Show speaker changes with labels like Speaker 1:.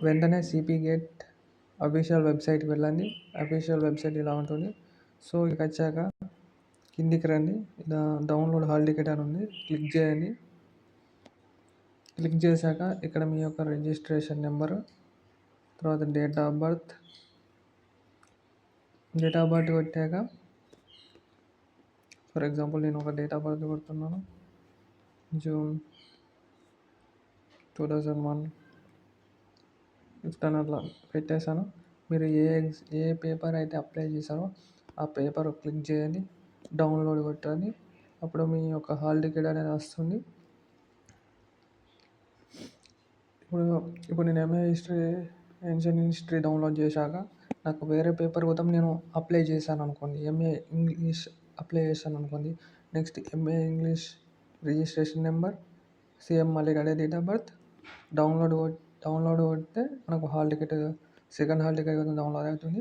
Speaker 1: వెంటనే CP gate official వెబ్సైట్కి వెళ్ళండి. అఫీషియల్ వెబ్సైట్ ఇలా ఉంటుంది. సో ఇక్కడికి వచ్చాక కిందికి రండి. ఇలా డౌన్లోడ్ హాల్ టికెట్ అని ఉంది, క్లిక్ చేయండి. క్లిక్ చేశాక ఇక్కడ మీ యొక్క రిజిస్ట్రేషన్ నెంబరు, తర్వాత డేట్ ఆఫ్ బర్త్ కొట్టాక ఫర్ ఎగ్జాంపుల్ నేను ఒక డేట్ ఆఫ్ బర్త్ కొడుతున్నాను, జూన్ 2001 ఫిఫ్త్ అట్లా పెట్టేశాను. మీరు ఏ పేపర్ అయితే అప్లై చేశారో ఆ పేపర్ క్లిక్ చేయండి, డౌన్లోడ్ కొట్టండి. అప్పుడు మీ యొక్క హాల్ టికెట్ అనేది వస్తుంది. ఇప్పుడు నేను ఏన్షియన్ హిస్టరీ డౌన్లోడ్ చేశాక నాకు వేరే పేపర్ కోసం నేను అప్లై చేశాను అనుకోండి, ఎంఏ ఇంగ్లీష్ అప్లై చేశాను అనుకోండి. Next MA English registration number, same మళ్ళీ అదే డేట్ ఆఫ్ బర్త్, డౌన్లోడ్ కొడితే మనకు hall ticket, second hall ticket download అవుతుంది.